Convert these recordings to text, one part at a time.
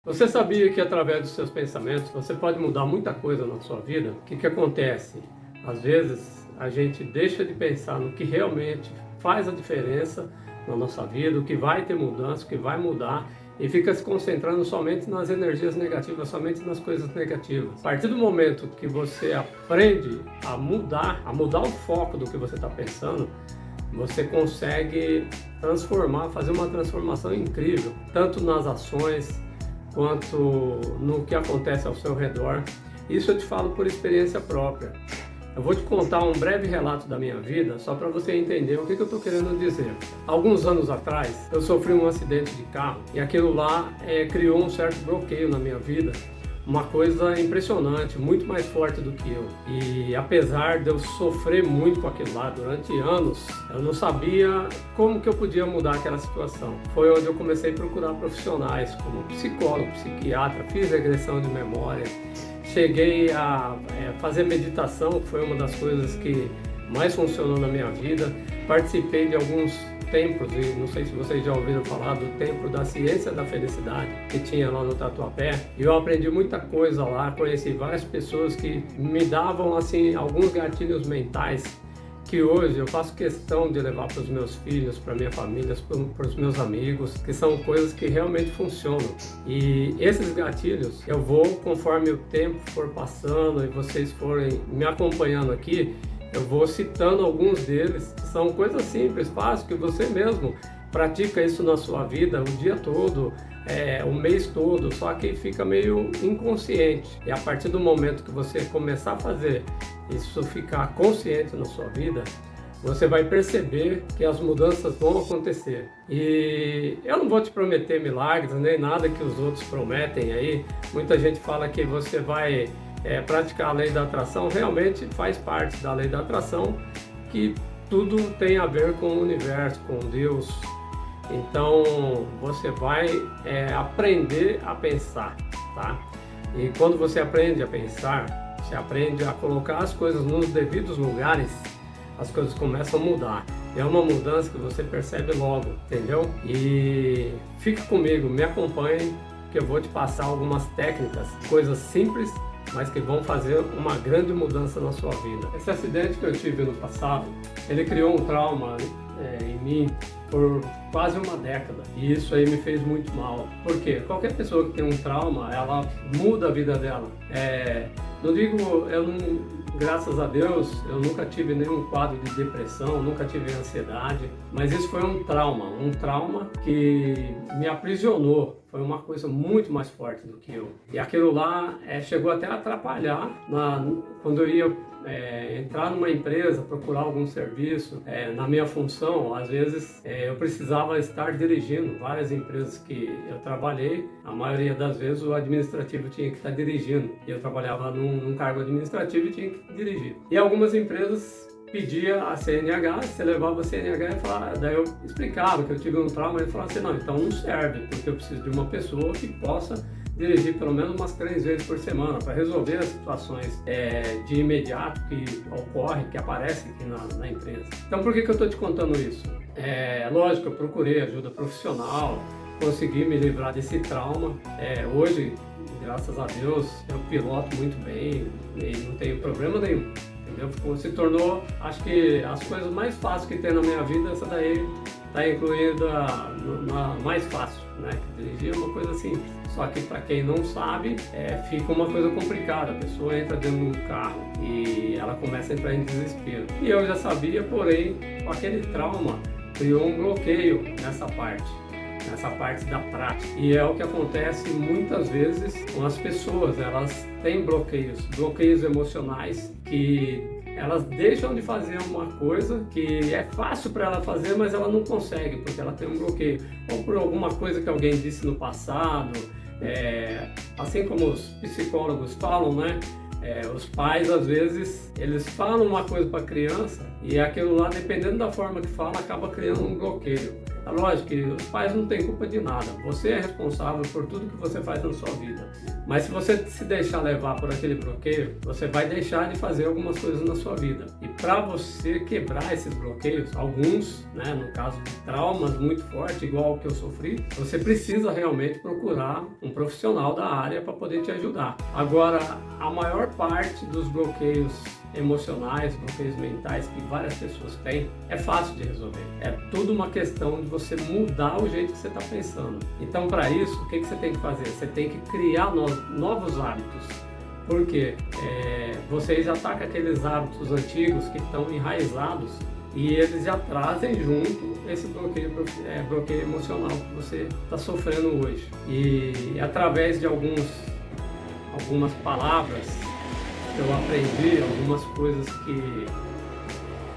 Você sabia que através dos seus pensamentos você pode mudar muita coisa na sua vida? O que acontece? Às vezes a gente deixa de pensar no que realmente faz a diferença na nossa vida, o que vai ter mudança, o que vai mudar, e fica se concentrando somente nas energias negativas, somente nas coisas negativas. A partir do momento que você aprende a mudar o foco do que você está pensando, você consegue transformar, fazer uma transformação incrível, tanto nas ações, quanto no que acontece ao seu redor. Isso eu te falo por experiência própria. Eu vou te contar um breve relato da minha vida, só para você entender o que eu estou querendo dizer. Alguns anos atrás, eu sofri um acidente de carro e aquilo lá criou um certo bloqueio na minha vida. Uma coisa impressionante, muito mais forte do que eu. E apesar de eu sofrer muito com aquilo lá durante anos, eu não sabia como que eu podia mudar aquela situação. Foi onde eu comecei a procurar profissionais como psicólogo, psiquiatra, fiz regressão de memória, cheguei a fazer meditação, que foi uma das coisas que mais funcionou na minha vida. Participei de alguns templos, e não sei se vocês já ouviram falar do Templo da Ciência da Felicidade, que tinha lá no Tatuapé, e eu aprendi muita coisa lá, conheci várias pessoas que me davam assim alguns gatilhos mentais que hoje eu faço questão de levar para os meus filhos, para minha família, para os meus amigos, que são coisas que realmente funcionam. E esses gatilhos eu vou, conforme o tempo for passando e vocês forem me acompanhando aqui, eu vou citando alguns deles, que são coisas simples, fáceis, que você mesmo pratica isso na sua vida o dia todo, o mês todo, só que fica meio inconsciente. E a partir do momento que você começar a fazer isso ficar consciente na sua vida, você vai perceber que as mudanças vão acontecer. E eu não vou te prometer milagres, nem nada que os outros prometem aí. Muita gente fala que você vai praticar a lei da atração. Realmente faz parte da lei da atração, que tudo tem a ver com o universo, com Deus. Então você vai aprender a pensar, tá? E quando você aprende a pensar, você aprende a colocar as coisas nos devidos lugares, as coisas começam a mudar. É uma mudança que você percebe logo, entendeu? E fique comigo, me acompanhe, que eu vou te passar algumas técnicas, coisas simples, mas que vão fazer uma grande mudança na sua vida. Esse acidente que eu tive no passado, ele criou um trauma em mim por quase uma década, e isso aí me fez muito mal. Por quê? Qualquer pessoa que tem um trauma, ela muda a vida dela. Não digo, graças a Deus, eu nunca tive nenhum quadro de depressão, nunca tive ansiedade, mas isso foi um trauma que me aprisionou. Foi uma coisa muito mais forte do que eu. E aquilo lá chegou até a atrapalhar quando eu ia entrar numa empresa, procurar algum serviço. Na minha função, às vezes eu precisava estar dirigindo várias empresas que eu trabalhei. A maioria das vezes o administrativo tinha que estar dirigindo. E eu trabalhava num cargo administrativo e tinha que dirigir. E algumas empresas pedia a CNH, você levava a CNH e falava, daí eu explicava que eu tive um trauma, e ele falava assim, não, então não serve, porque eu preciso de uma pessoa que possa dirigir pelo menos umas 3 vezes por semana para resolver as situações de imediato que ocorrem, que aparecem aqui na empresa. Então por que eu estou te contando isso? Lógico, eu procurei ajuda profissional, consegui me livrar desse trauma. Hoje, graças a Deus, eu piloto muito bem e não tenho problema nenhum. Se tornou, acho que as coisas mais fáceis que tem na minha vida, essa daí está incluída na mais fácil, né? Dirigir é uma coisa simples. Só que para quem não sabe, fica uma coisa complicada. A pessoa entra dentro de um carro e ela começa a entrar em desespero. E eu já sabia, porém, com aquele trauma, criou um bloqueio nessa parte da prática. E é o que acontece muitas vezes com as pessoas. Elas têm bloqueios emocionais, que elas deixam de fazer uma coisa que é fácil para ela fazer, mas ela não consegue, porque ela tem um bloqueio. Ou por alguma coisa que alguém disse no passado, assim como os psicólogos falam, né? Os pais, às vezes, eles falam uma coisa para a criança e aquilo lá, dependendo da forma que fala, acaba criando um bloqueio. É lógico que os pais não têm culpa de nada, você é responsável por tudo que você faz na sua vida. Mas se você se deixar levar por aquele bloqueio, você vai deixar de fazer algumas coisas na sua vida. E para você quebrar esses bloqueios, alguns, né, no caso de traumas muito fortes, igual o que eu sofri, você precisa realmente procurar um profissional da área para poder te ajudar. Agora, a maior parte dos bloqueios emocionais, bloqueios mentais que várias pessoas têm, é fácil de resolver. É tudo uma questão de você mudar o jeito que você está pensando. Então, para isso, o que você tem que fazer? Você tem que criar novos hábitos. Por quê? Você já está com aqueles hábitos antigos que estão enraizados e eles já trazem junto esse bloqueio emocional que você está sofrendo hoje. E através de algumas palavras eu aprendi, algumas coisas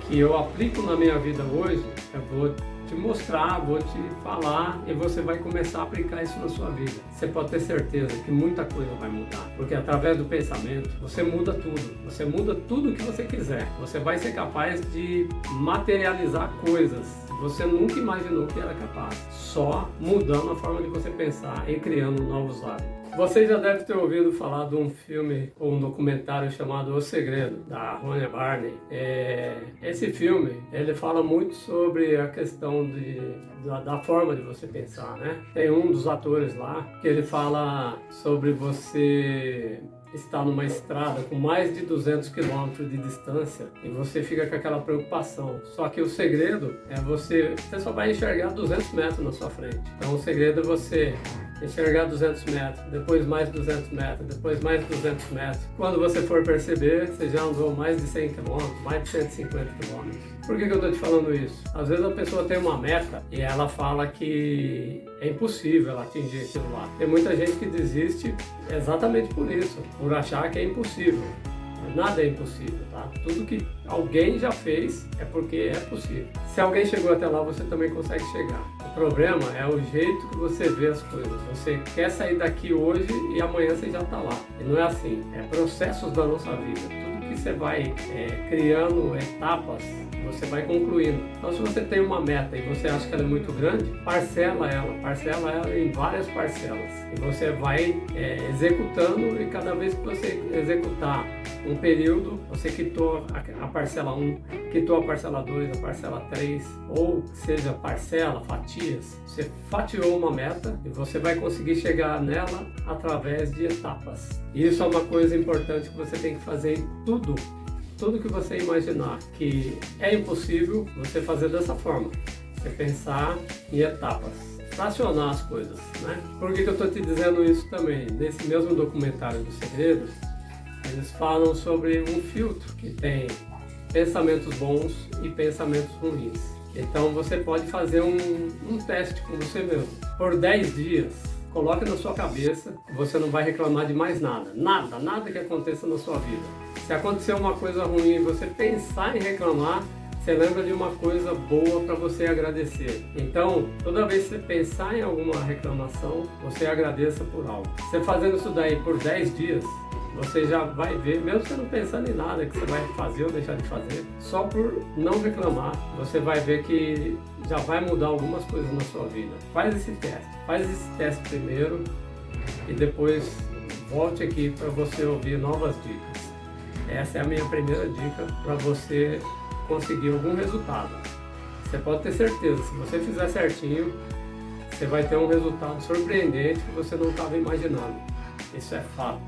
que eu aplico na minha vida hoje, eu vou te mostrar, vou te falar e você vai começar a aplicar isso na sua vida. Você pode ter certeza que muita coisa vai mudar, porque através do pensamento você muda tudo que você quiser. Você vai ser capaz de materializar coisas que você nunca imaginou que era capaz, só mudando a forma de você pensar e criando novos hábitos. Você já deve ter ouvido falar de um filme ou um documentário chamado O Segredo, da Rhonda Byrne. Esse filme, ele fala muito sobre a questão da forma de você pensar, né? Tem um dos atores lá que ele fala sobre você estar numa estrada com mais de 200 quilômetros de distância e você fica com aquela preocupação. Só que o segredo é você só vai enxergar 200 metros na sua frente. Então o segredo é você enxergar 200 metros, depois mais 200 metros, depois mais 200 metros. Quando você for perceber, você já andou mais de 100 km, mais de 150 km. Por que eu estou te falando isso? Às vezes a pessoa tem uma meta e ela fala que é impossível ela atingir aquilo lá. Tem muita gente que desiste exatamente por isso, por achar que é impossível. Mas nada é impossível, tá? Tudo que alguém já fez é porque é possível. Se alguém chegou até lá, você também consegue chegar. O problema é o jeito que você vê as coisas. Você quer sair daqui hoje e amanhã você já está lá. E não é assim. É processos da nossa vida. Tudo que você vai criando etapas, você vai concluindo. Então, se você tem uma meta e você acha que ela é muito grande, parcela ela em várias parcelas. E você vai executando, e cada vez que você executar um período, você quitou a parcela 1, quitou a parcela 2, a parcela 3, ou seja, parcela, fatias. Você fatiou uma meta e você vai conseguir chegar nela através de etapas. E isso é uma coisa importante que você tem que fazer em tudo que você imaginar que é impossível, você fazer dessa forma. Você pensar em etapas, fracionar as coisas, né? Por que eu estou te dizendo isso também? Nesse mesmo documentário do Segredo, eles falam sobre um filtro que tem pensamentos bons e pensamentos ruins. Então você pode fazer um teste com você mesmo. Por 10 dias, coloque na sua cabeça que você não vai reclamar de mais nada. Nada que aconteça na sua vida. Se acontecer uma coisa ruim e você pensar em reclamar, você lembra de uma coisa boa para você agradecer. Então, toda vez que você pensar em alguma reclamação, você agradeça por algo. Você fazendo isso daí por 10 dias, você já vai ver, mesmo você não pensando em nada que você vai fazer ou deixar de fazer, só por não reclamar, você vai ver que já vai mudar algumas coisas na sua vida. Faz esse teste primeiro e depois volte aqui para você ouvir novas dicas. Essa é a minha primeira dica para você conseguir algum resultado. Você pode ter certeza, se você fizer certinho, você vai ter um resultado surpreendente que você não estava imaginando. Isso é fato.